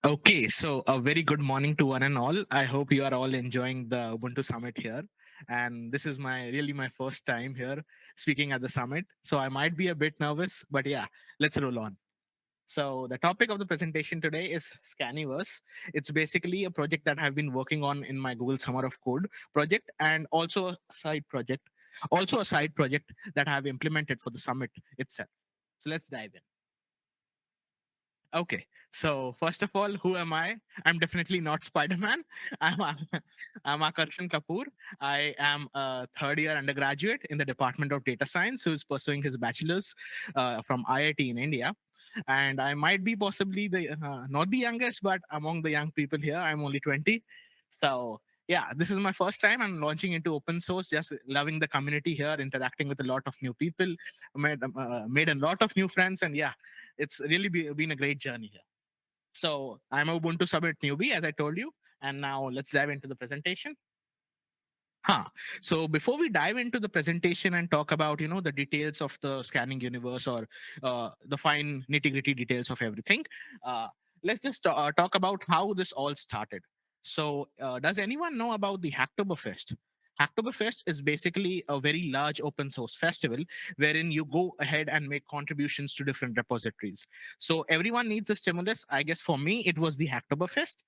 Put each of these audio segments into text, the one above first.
Okay, so a very good morning to one and all. I hope you are all enjoying the Ubuntu Summit here. And this is my first time here speaking at the summit. So I might be a bit nervous, but yeah, let's roll on. So the topic of the presentation today is ScaniVerse. It's basically a project that I've been working on in my Google Summer of Code project and also a side project that I have implemented for the summit itself. So let's dive in. Okay, so first of all, who am I? I'm definitely not Spider-Man. I'm I'm Akarshan Kapoor. I am a third year undergraduate in the Department of Data Science who is pursuing his bachelor's from IIT in India. And I might be possibly the not the youngest, but among the young people here, I'm only 20. So yeah, this is my first time. I'm launching into open source, just loving the community here, interacting with a lot of new people, made a lot of new friends, and yeah, it's really been a great journey here. So I'm a Ubuntu Summit newbie, as I told you. And now let's dive into the presentation. Huh. So before we dive into the presentation and talk about, the details of the scanning universe or the fine nitty gritty details of everything, uh, let's just talk about how this all started. So does anyone know about the Hacktoberfest? Hacktoberfest is basically a very large open source festival wherein you go ahead and make contributions to different repositories. So everyone needs a stimulus. I guess for me, it was the Hacktoberfest.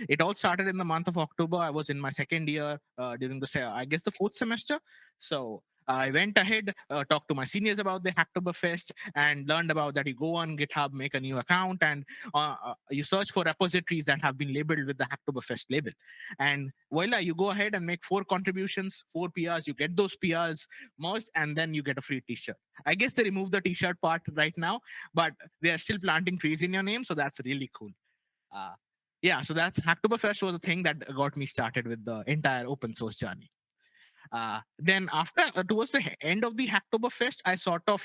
It all started in the month of October. I was in my second year during I guess, the fourth semester. So I went ahead, talked to my seniors about the Hacktoberfest, and learned about that. You go on GitHub, make a new account, and you search for repositories that have been labeled with the Hacktoberfest label. And voila, you go ahead and make four contributions, four PRs. You get those PRs merged, and then you get a free T-shirt. I guess they removed the T-shirt part right now, but they are still planting trees in your name, so that's really cool. Uh, yeah, so that's Hacktoberfest was a thing that got me started with the entire open source journey. Then after towards the end of the Hacktoberfest, I sort of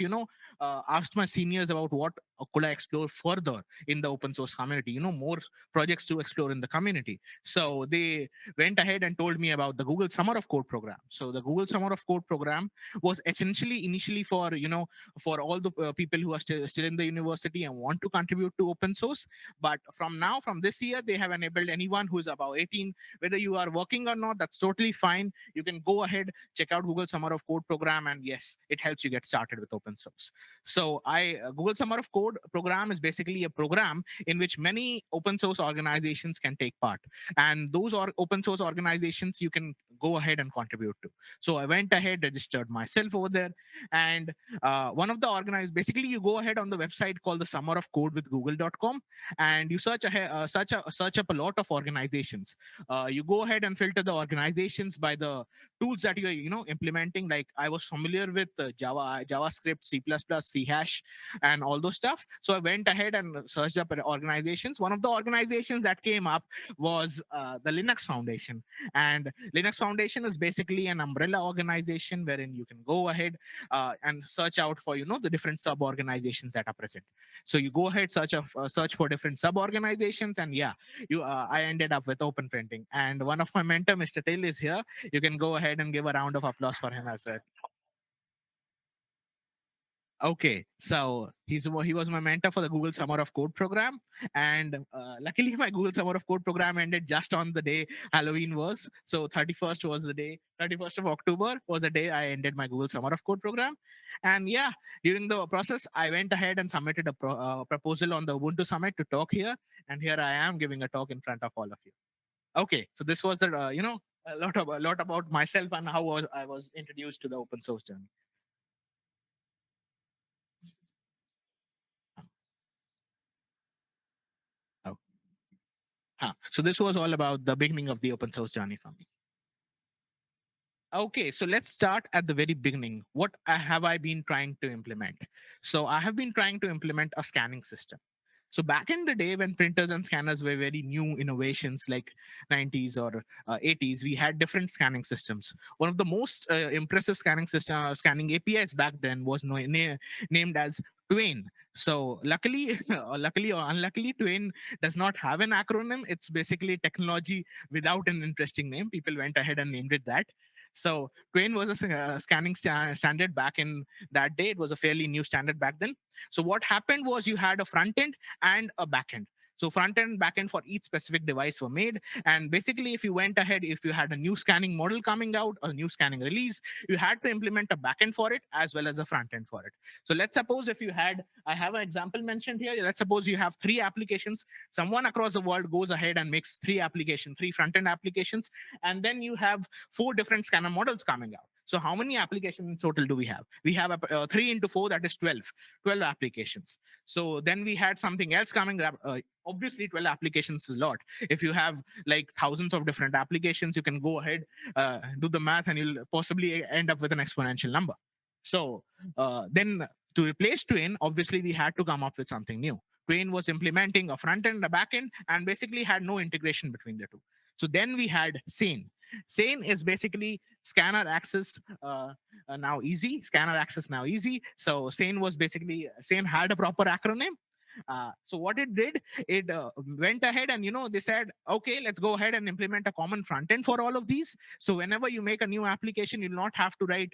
asked my seniors about what could I explore further in the open source community. More projects to explore in the community. So they went ahead and told me about the Google Summer of Code program. So the Google Summer of Code program was essentially initially for for all the people who are still in the university and want to contribute to open source. But from this year, they have enabled anyone who is above 18, whether you are working or not. That's totally fine. You can go ahead, check out Google Summer of Code program, and yes, it helps you get started with open source. So Google Summer of Code program is basically a program in which many open source organizations can take part, and those are open source organizations you can go ahead and contribute to. So I went ahead, registered myself over there, and one of the organized basically you go ahead on the website called the Summer of Code with Google.com, and you search up a lot of organizations. You go ahead and filter the organizations by the tools that you're implementing. Like I was familiar with JavaScript, C++, C hash, and all those stuff. So I went ahead and searched up organizations. One of the organizations that came up was the Linux Foundation. And Linux Foundation is basically an umbrella organization wherein you can go ahead and search out for the different sub organizations that are present. So you go ahead, search for different sub organizations, and yeah, I ended up with open printing. And one of my mentor, Mr. Till, is here. You can go ahead and give a round of applause for him as well. Okay, so he was my mentor for the Google Summer of Code program, and luckily my Google Summer of Code program ended just on the day Halloween was. So 31st was the day. 31st of October was the day I ended my Google Summer of Code program, and yeah, during the process I went ahead and submitted a proposal on the Ubuntu Summit to talk here, and here I am giving a talk in front of all of you. Okay, so this was the a lot about myself and how I was introduced to the open source journey. Oh, huh. So this was all about the beginning of the open source journey for me. Okay, so let's start at the very beginning. What have I been trying to implement? So I have been trying to implement a scanning system. So back in the day when printers and scanners were very new innovations like 90s or 80s, we had different scanning systems. One of the most impressive scanning APIs back then was named as Twain. So luckily, luckily or unluckily, Twain does not have an acronym. It's basically technology without an interesting name. People went ahead and named it that. So Twain was a scanning standard back in that day. It was a fairly new standard back then. So what happened was you had a front end and a back end. So front end, back end for each specific device were made. And basically, if you went ahead, if you had a new scanning model coming out, a new scanning release, you had to implement a backend for it as well as a front end for it. So let's suppose if you had, I have an example mentioned here. Let's suppose you have three applications. Someone across the world goes ahead and makes three front end applications, and then you have four different scanner models coming out. So how many applications in total do we have? We have 3 into 4, that is 12 applications. So then we had something else coming up. Obviously, 12 applications is a lot. If you have like thousands of different applications, you can go ahead, do the math, and you'll possibly end up with an exponential number. So then to replace Twain, obviously we had to come up with something new. Twain was implementing a front end, a back end, and basically had no integration between the two. So then we had Sane. Sane is basically scanner access now easy. Scanner access now easy. So Sane was basically, Sane had a proper acronym. So what it did, it went ahead and they said, okay, let's go ahead and implement a common front end for all of these. So whenever you make a new application, you'll not have to write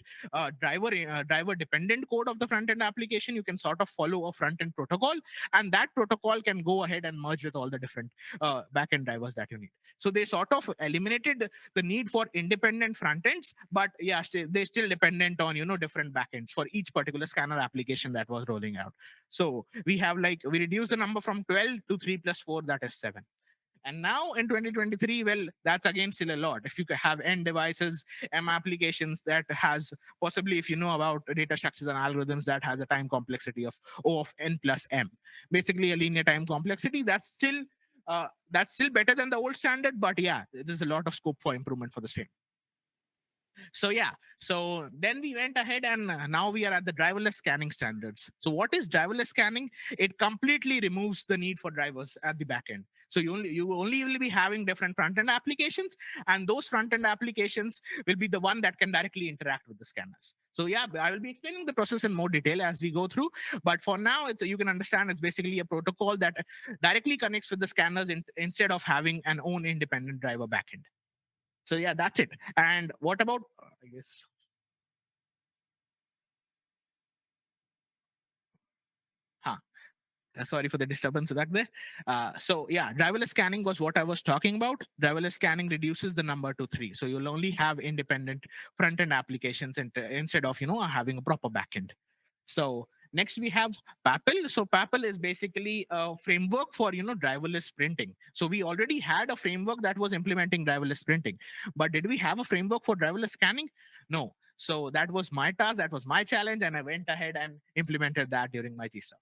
driver dependent code of the front end application. You can sort of follow a front end protocol, and that protocol can go ahead and merge with all the different back end drivers that you need. So they sort of eliminated the need for independent front ends, but yeah, they still dependent on different backends for each particular scanner application that was rolling out. So we have, like, we reduce the number from 12 to 3 plus 4, that is 7. And now in 2023, well, that's again still a lot. If you have n devices, m applications, that has possibly, if you know about data structures and algorithms, that has a time complexity of O of n plus m, basically a linear time complexity. That's still better than the old standard, but yeah, there's a lot of scope for improvement for the same. So yeah, so then we went ahead, and now we are at the driverless scanning standards. So what is driverless scanning? It completely removes the need for drivers at the back end. So you only will be having different front end applications, and those front end applications will be the one that can directly interact with the scanners. So yeah, I will be explaining the process in more detail as we go through, but for now, you can understand it's basically a protocol that directly connects with the scanners instead of having an own independent driver backend. So yeah, that's it. And what about, I guess, huh? Sorry for the disturbance back there. So yeah, driverless scanning was what I was talking about. Driverless scanning reduces the number to 3, so you'll only have independent front end applications instead of having a proper backend. So next we have PAPPL. So PAPPL is basically a framework for driverless printing. So we already had a framework that was implementing driverless printing, but did we have a framework for driverless scanning? No. So that was my task, that was my challenge, and I went ahead and implemented that during my GSOC.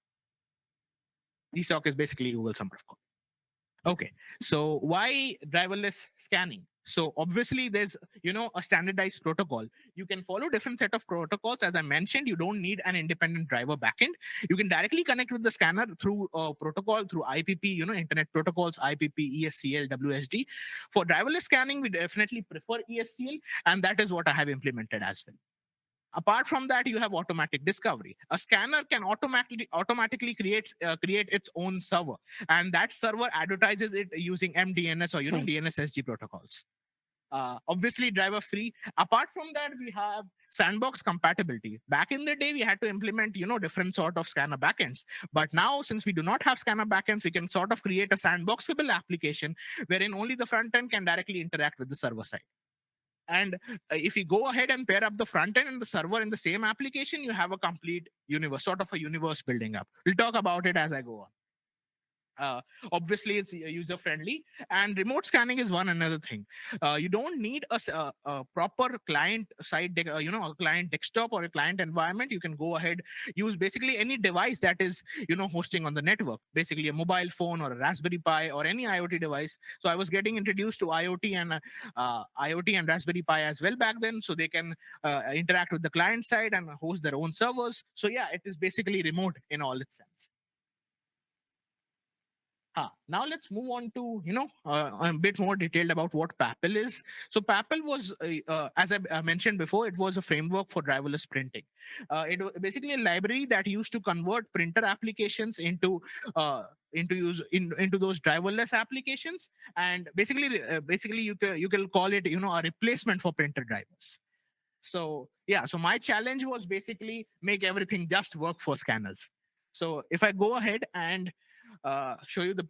GSOC is basically Google Summer of Code. Okay, so why driverless scanning? So obviously there's a standardized protocol. You can follow different set of protocols. As I mentioned, you don't need an independent driver backend. You can directly connect with the scanner through a protocol, through IPP, internet protocols, IPP, ESCL, WSD. For driverless scanning, we definitely prefer ESCL, and that is what I have implemented as well. Apart from that, you have automatic discovery. A scanner can automatically create its own server, and that server advertises it using MDNS or DNSSG protocols. Obviously driver free. Apart from that, we have sandbox compatibility. Back in the day, we had to implement different sort of scanner backends, but now, since we do not have scanner backends, we can sort of create a sandboxable application wherein only the front end can directly interact with the server side. And if you go ahead and pair up the front end and the server in the same application, you have a complete universe, sort of a universe building up. We'll talk about it as I go on. uh, Obviously it's user friendly, and remote scanning is one another thing. You don't need a proper client side a client desktop or a client environment. You can go ahead, use basically any device that is hosting on the network, basically a mobile phone or a Raspberry Pi or any IoT device. So I was getting introduced to IoT and Raspberry Pi as well back then, so they can interact with the client side and host their own servers. So yeah, it is basically remote in all its sense. Now let's move on to a bit more detailed about what PAPPL is. So PAPPL was, as I mentioned before, it was a framework for driverless printing. It was basically a library that used to convert printer applications into those driverless applications, and basically you can call it a replacement for printer drivers. So yeah, so my challenge was basically make everything just work for scanners. So if I go ahead and show you the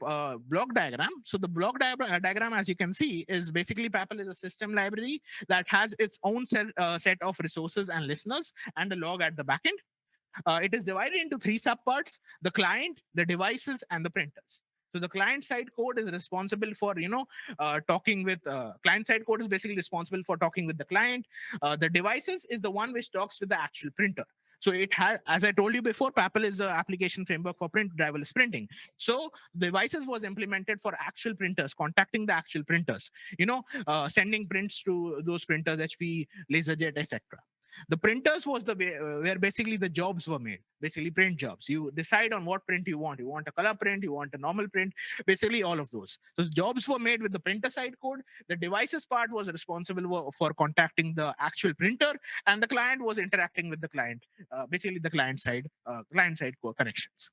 block diagram. So the block diagram, as you can see, is basically PAPPL is a system library that has its own set of resources and listeners and a log at the backend. It is divided into three subparts: the client, the devices, and the printers. So the client side code is responsible for talking with client side code is basically responsible for talking with the client. The devices is the one which talks with the actual printer. So it has, as I told you before, PAPPL is the application framework for print driverless printing. So devices was implemented for actual printers, contacting the actual printers, sending prints to those printers, HP, LaserJet, etc. The printers was the way where basically the jobs were made, basically print jobs. You decide on what print you want. You want a color print, you want a normal print, basically all of those. So jobs were made with the printer side code. The devices part was responsible for contacting the actual printer, and the client was interacting with the client, basically the client side core connections.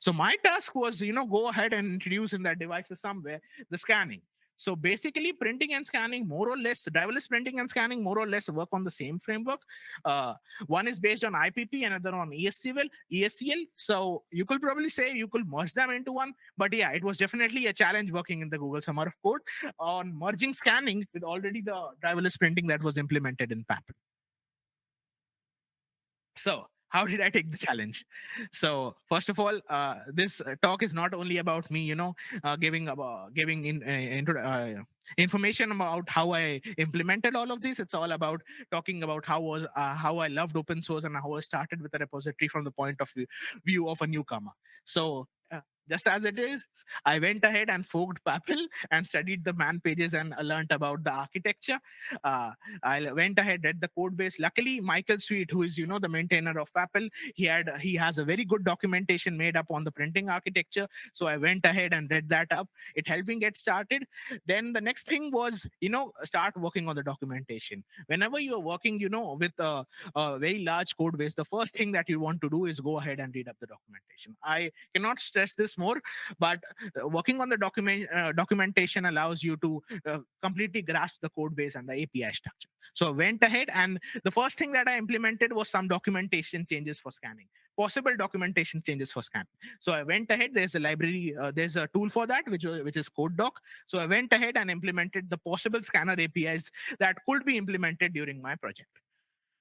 So my task was, go ahead and introduce in that devices somewhere the scanning. So basically, printing and scanning, more or less, driverless printing and scanning, more or less, work on the same framework. Uh, One is based on IPP, another on ESCL. So you could probably say you could merge them into one. But yeah, it was definitely a challenge working in the Google Summer of Code on merging scanning with already the driverless printing that was implemented in PAPPL. So, how did I take the challenge? So, first of all, this talk is not only about me, giving information about how I implemented all of this. It's all about talking about how I loved open source and how I started with a repository from the point of view of a newcomer. So. Just as it is, I went ahead and forked PAPPL and studied the man pages and learned about the architecture. Uh, I went ahead, read the code base. Luckily, Michael Sweet, who is the maintainer of PAPPL, he has a very good documentation made up on the printing architecture. So I went ahead and read that up. It helped me get started. Then the next thing was start working on the documentation. Whenever you are working with a very large code base, the first thing that you want to do is go ahead and read up the documentation. I cannot stress this more, but working on the documentation allows you to completely grasp the code base and the API structure. So I went ahead, and the first thing that I implemented was some documentation changes for scanning, possible documentation changes for scanning. So I went ahead. There's a library, there's a tool for that, which is CodeDoc. So I went ahead and implemented the possible scanner APIs that could be implemented during my project.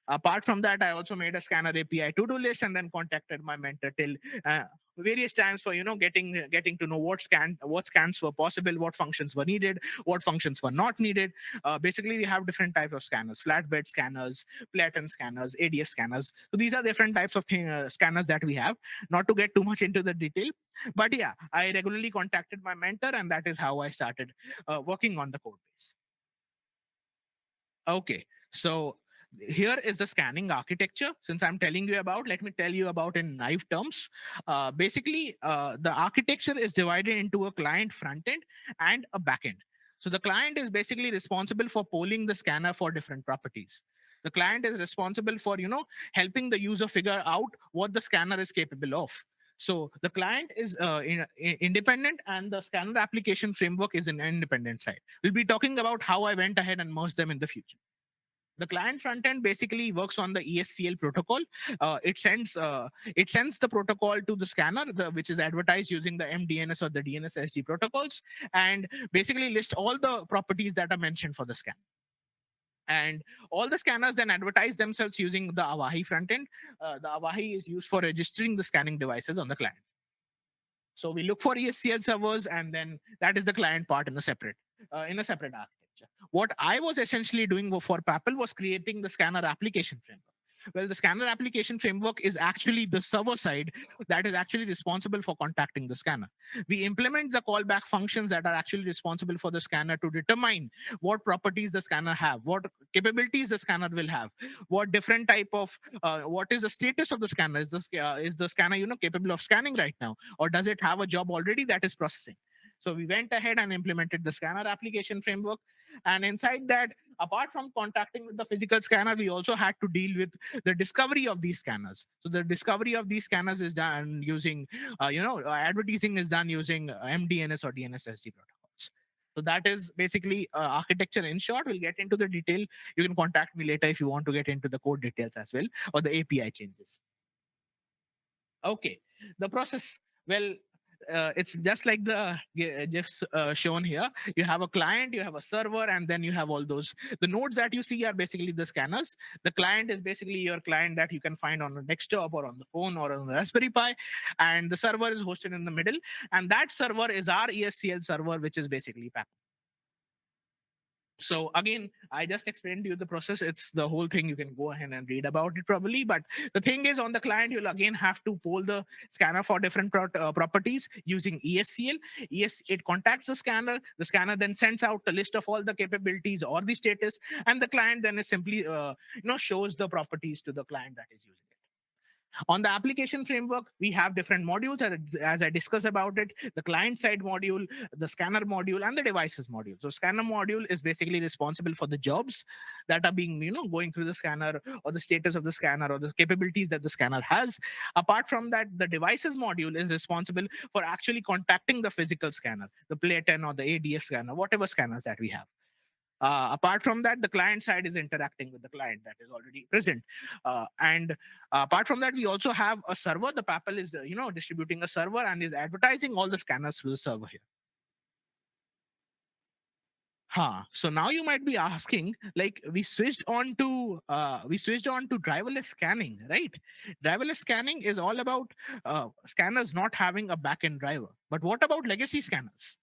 Apart from that, I also made a scanner API to-do list and then contacted my mentor till uh, various times for getting to know what scans were possible, what functions were needed, what functions were not needed. Basically, we have different types of scanners: flatbed scanners, platen scanners, ADS scanners. So these are different types of scanners that we have. Not to get too much into the detail, but yeah, I regularly contacted my mentor, and that is how I started working on the code base. Okay, so here is the scanning architecture. Since I'm telling you about, let me tell you about in naive terms. Basically, the architecture is divided into a client front end and a back end. So the client is basically responsible for polling the scanner for different properties. The client is responsible for helping the user figure out what the scanner is capable of. So the client is independent, and the scanner application framework is an independent side. We'll be talking about how I went ahead and merged them in the future. The client front end basically works on the ESCL protocol. It sends the protocol to the scanner, which is advertised using the MDNS or the DNS-SD protocols, and basically list all the properties that are mentioned for the scan. And all the scanners then advertise themselves using the Avahi front end. The Avahi is used for registering the scanning devices on the client. So we look for ESCL servers, and then that is the client part in a separate architecture. What I was essentially doing for PAPPL was creating the scanner application framework. Well, the scanner application framework is actually the server side that is actually responsible for contacting the scanner. We implement the callback functions that are actually responsible for the scanner to determine what properties the scanner have, what capabilities the scanner will have, what different type of what is the status of the scanner. Is the scanner capable of scanning right now, or does it have a job already that is processing? So we went ahead and implemented the scanner application framework. And inside that, apart from contacting with the physical scanner, we also had to deal with the discovery of these scanners. So the discovery of these scanners is done using, advertising is done using MDNS or DNS-SD protocols. So that is basically architecture in short. We'll get into the detail. You can contact me later if you want to get into the code details as well, or the API changes. Okay, the process. Well, it's just like the gifs shown here. You have a client, you have a server, and then you have all those. The nodes that you see are basically the scanners. The client is basically your client that you can find on a desktop or on the phone or on the Raspberry Pi, and the server is hosted in the middle. And that server is our ESCL server, which is basically PAPPL. So again, I just explained to you the process. It's the whole thing. You can go ahead and read about it probably. But the thing is, on the client, you'll again have to poll the scanner for different properties using ESCL. It contacts the scanner. The scanner then sends out a list of all the capabilities or the status, and the client then is simply shows the properties to the client that is using it. On the application framework, we have different modules as I discussed about it, the client side module, the scanner module, and the devices module. So scanner module is basically responsible for the jobs that are being, going through the scanner, or the status of the scanner, or the capabilities that the scanner has. Apart from that, the devices module is responsible for actually contacting the physical scanner, the Platen or the ADF scanner, whatever scanners that we have. Apart from that, the client side is interacting with the client that is already present. And apart from that, we also have a server. The PAPPL is, distributing a server and is advertising all the scanners through the server here. So now you might be asking, like, we switched on to driverless scanning, right? Driverless scanning is all about scanners not having a backend driver. But what about legacy scanners?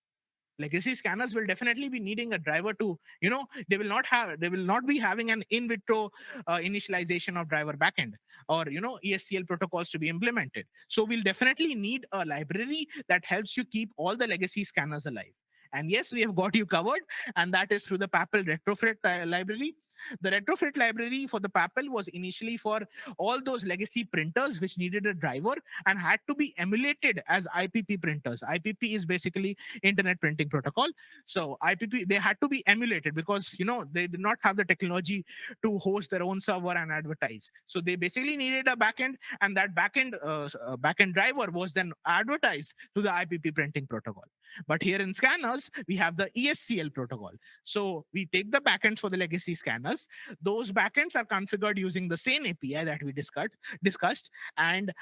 Legacy scanners will definitely be needing a driver to, they will not be having an in vitro initialization of driver backend, or ESCL protocols to be implemented. So we'll definitely need a library that helps you keep all the legacy scanners alive. And yes, we have got you covered, and that is through the PAPPL retrofit library. The retrofit library for the PAPPL was initially for all those legacy printers which needed a driver and had to be emulated as IPP printers. IPP is basically Internet Printing Protocol. So IPP, they had to be emulated because they did not have the technology to host their own server and advertise. So they basically needed a backend, and that backend driver was then advertised to the IPP printing protocol. But here in scanners, we have the ESCL protocol. So we take the backends for the legacy scanners. Those backends are configured using the same API that we discussed, and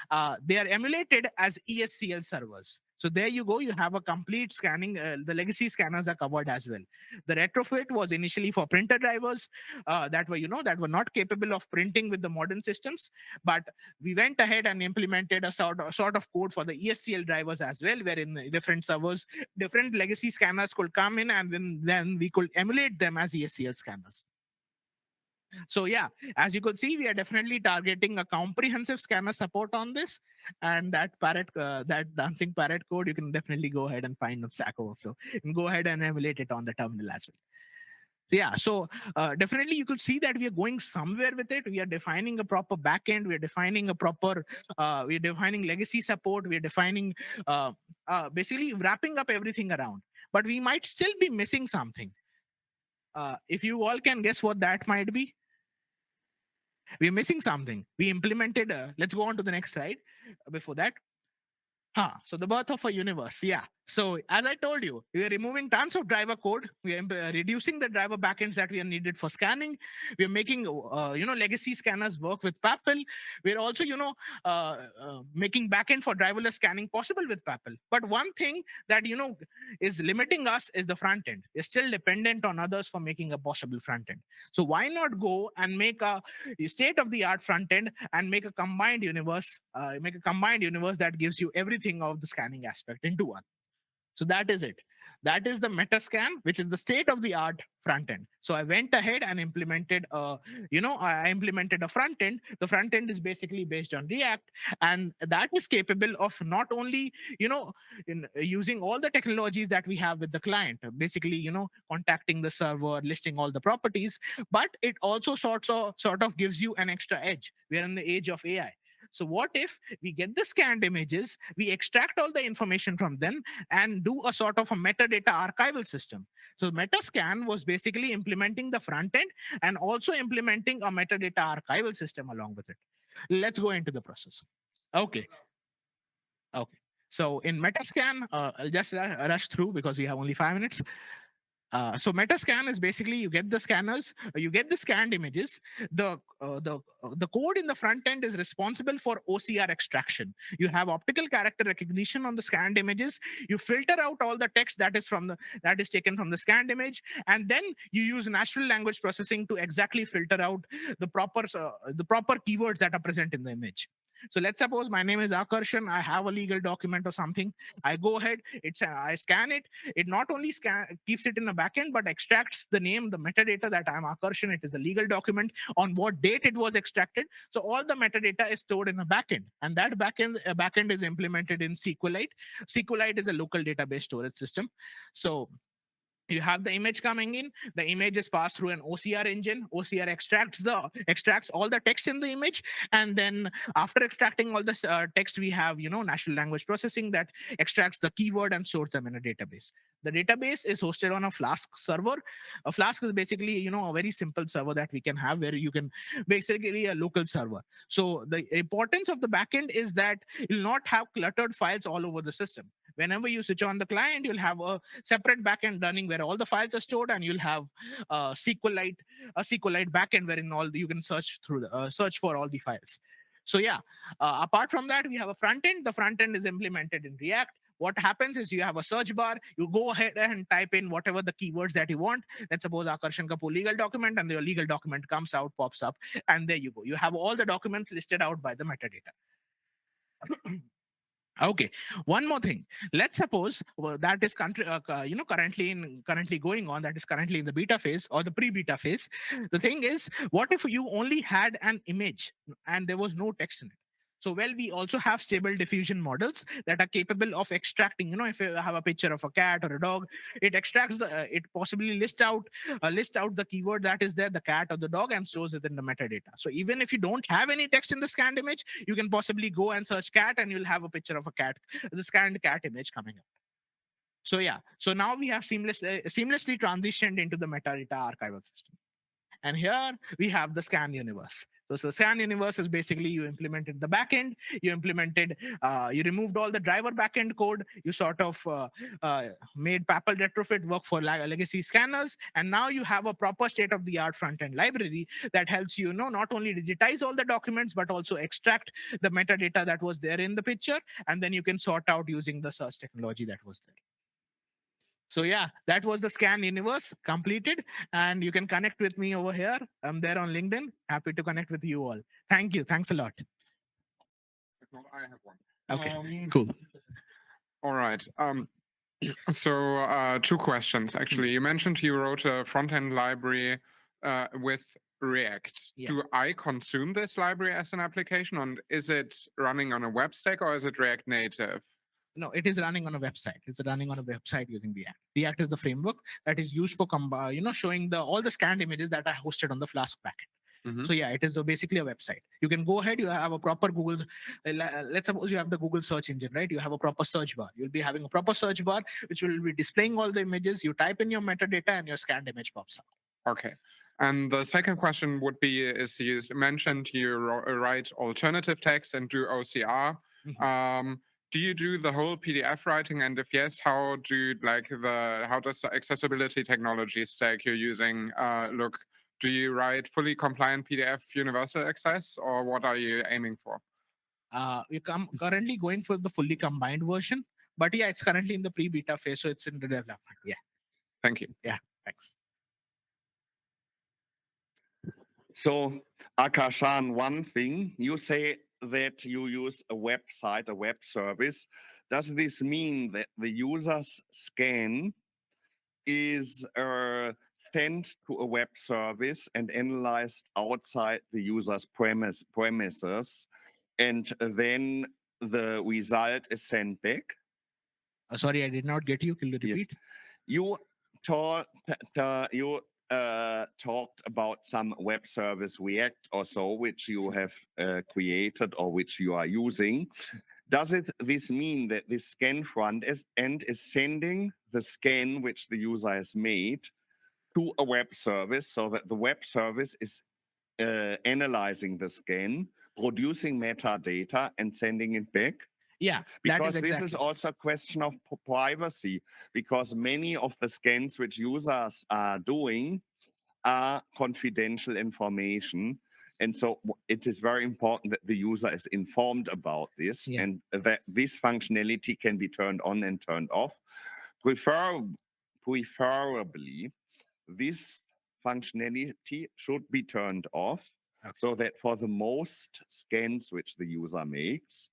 they are emulated as ESCL servers. So there you go. You have a complete scanning. The legacy scanners are covered as well. The retrofit was initially for printer drivers that were not capable of printing with the modern systems, but we went ahead and implemented a sort of code for the ESCL drivers as well, wherein different servers, different legacy scanners could come in, and then we could emulate them as ESCL scanners. So yeah, as you could see, we are definitely targeting a comprehensive scanner support on this, and that dancing parrot code, you can definitely go ahead and find on Stack Overflow and go ahead and emulate it on the terminal as well. Yeah, so definitely you could see that we are going somewhere with it. We are defining a proper backend. We are defining a proper. We are defining legacy support. We are defining, basically wrapping up everything around. But we might still be missing something. If you all can guess what that might be, we're missing something. We implemented. Let's go on to the next slide. Before that, so the birth of a universe. Yeah. So as I told you, we are removing tons of driver code. We are reducing the driver backends that we are needed for scanning. We are making, legacy scanners work with PAPPL. We're also, making backend for driverless scanning possible with PAPPL. But one thing that, is limiting us is the front end. We're still dependent on others for making a possible front end. So why not go and make a state-of-the-art front end and make a combined universe, that gives you everything of the scanning aspect into one. So that is it. That is the MetaScan, which is the state of the art front end. So I went ahead and implemented I implemented a front end. The front end is basically based on React, and that is capable of not only, in using all the technologies that we have with the client, basically, contacting the server, listing all the properties, but it also sort of gives you an extra edge. We are in the age of AI. So what if we get the scanned images, we extract all the information from them, and do a sort of a metadata archival system? So Metascan was basically implementing the front end and also implementing a metadata archival system along with it. Let's go into the process. Okay. Okay. So in Metascan, I'll just rush through because we have only 5 minutes. So MetaScan is basically you get the scanners, you get the scanned images. The code in the front end is responsible for OCR extraction. You have optical character recognition on the scanned images. You filter out all the text that is taken from the scanned image, and then you use natural language processing to exactly filter out the proper keywords that are present in the image. So let's suppose my name is Akarshan. I have a legal document or something. I go ahead. I scan it. It not only keeps it in the backend, but extracts the name, the metadata that I'm Akarshan. It is a legal document, on what date it was extracted. So all the metadata is stored in a backend, and that backend is implemented in SQLite. SQLite is a local database storage system. So you have the image coming in. The image is passed through an OCR engine. OCR extracts all the text in the image, and then after extracting all this text, we have natural language processing that extracts the keyword and stores them in a database. The database is hosted on a Flask server. A Flask is basically a very simple server that we can have, where you can basically a local server. So the importance of the backend is that you'll not have cluttered files all over the system. Whenever you switch on the client, you'll have a separate backend running where all the files are stored, and you'll have a SQLite backend wherein you can search for all the files. So yeah, apart from that, we have a front end. The front end is implemented in React. What happens is you have a search bar. You go ahead and type in whatever the keywords that you want. Let's suppose Akarshan Kapoor legal document, and your legal document comes out, pops up, and there you go. You have all the documents listed out by the metadata. Okay, one more thing. Let's suppose that is currently going on. That is currently in the beta phase or the pre-beta phase. The thing is, what if you only had an image and there was no text in it? So, well, we also have stable diffusion models that are capable of extracting. If you have a picture of a cat or a dog, it extracts it possibly lists out the keyword that is there, the cat or the dog, and stores it in the metadata. So even if you don't have any text in the scanned image, you can possibly go and search cat, and you'll have a picture of a cat, the scanned cat image coming up. So yeah, so now we have seamlessly transitioned into the metadata archival system. And here we have the ScaniVerse. So ScaniVerse is basically you implemented the backend, you removed all the driver backend code, you sort of made PAPPL retrofit work for legacy scanners, and now you have a proper state-of-the-art front-end library that helps you not only digitize all the documents, but also extract the metadata that was there in the picture, and then you can sort out using the search technology that was there. So yeah, that was the ScaniVerse completed, and you can connect with me over here. I'm there on LinkedIn. Happy to connect with you all. Thank you. Thanks a lot. I have one. Okay, cool. All right. So two questions actually. You mentioned you wrote a front-end library with React. Yeah. Do I consume this library as an application, and is it running on a web stack or is it React Native? No, it is running on a website. It's running on a website using React. React is the framework that is used for showing all the scanned images that are hosted on the Flask backend. Mhm. So yeah, it is basically a website. You can go ahead. You have a proper Google. Let's suppose you have the Google search engine, right? You have a proper search bar. You'll be having a proper search bar, which will be displaying all the images. You type in your metadata, and your scanned image pops up. Okay. And the second question would be: is you mentioned you write alternative text and do OCR. Mhm. Do you do the whole PDF writing? And if yes, how does the accessibility technology stack you're using look? Do you write fully compliant PDF universal access, or what are you aiming for? We're currently going for the fully combined version, but yeah, it's currently in the pre-beta phase, so it's in the development. Yeah. Thank you. Yeah. Thanks. So, Akarshan, one thing you say that you use a website, a web service. Does this mean that the user's scan is sent to a web service and analyzed outside the user's premises, and then the result is sent back? Sorry, I did not get you. Can you Yes. repeat? You talked about some web service React or so, which you have created or which you are using. Does this mean that this scan front end is sending the scan which the user has made to a web service, so that the web service is analyzing the scan, producing metadata, and sending it back? Yeah, that is because this is exactly. also a question of privacy, because many of the scans which users are doing are confidential information. And so it is very important that the user is informed about this, Yeah. and that this functionality can be turned on and turned off. Prefer, Preferably, this functionality should be turned off, Okay. so that for the most scans which the user makes,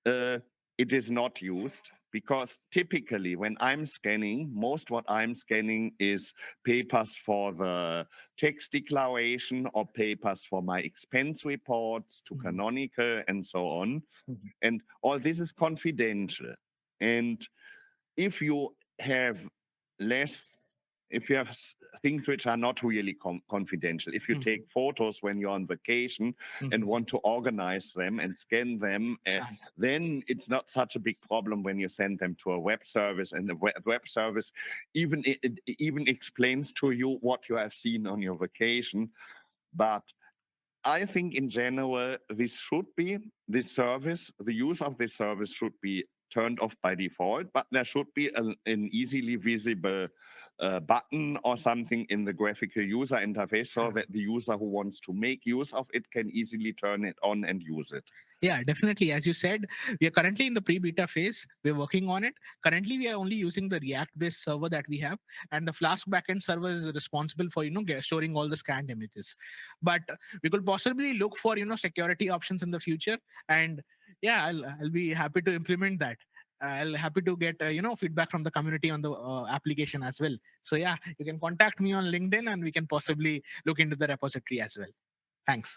uh, it is not used, because typically when I'm scanning, most what I'm scanning is papers for the text declaration or papers for my expense reports to Mhm. Canonical and so on. Mhm. And all this is confidential. And if you have less, if you have things which are not really confidential, if you Mhm. take photos when you're on vacation and Mhm. want to organize them and scan them, Ah, then it's not such a big problem when you send them to a web service, and the web service it even explains to you what you have seen on your vacation. But I think in general, this service, the use of this service should be turned off by default, but there should be an easily visible button or something in the graphical user interface, so ah. that the user who wants to make use of it can easily turn it on and use it. Yeah, definitely. As you said, we are currently in the pre-beta phase. We're working on it. Currently, we are only using the React-based server that we have, and the Flask backend server is responsible for storing all the scanned images. But we could possibly look for security options in the future, and yeah, I'll be happy to implement that. I'll happy to get feedback from the community on the application as well. So yeah, you can contact me on LinkedIn, and we can possibly look into the repository as well. Thanks.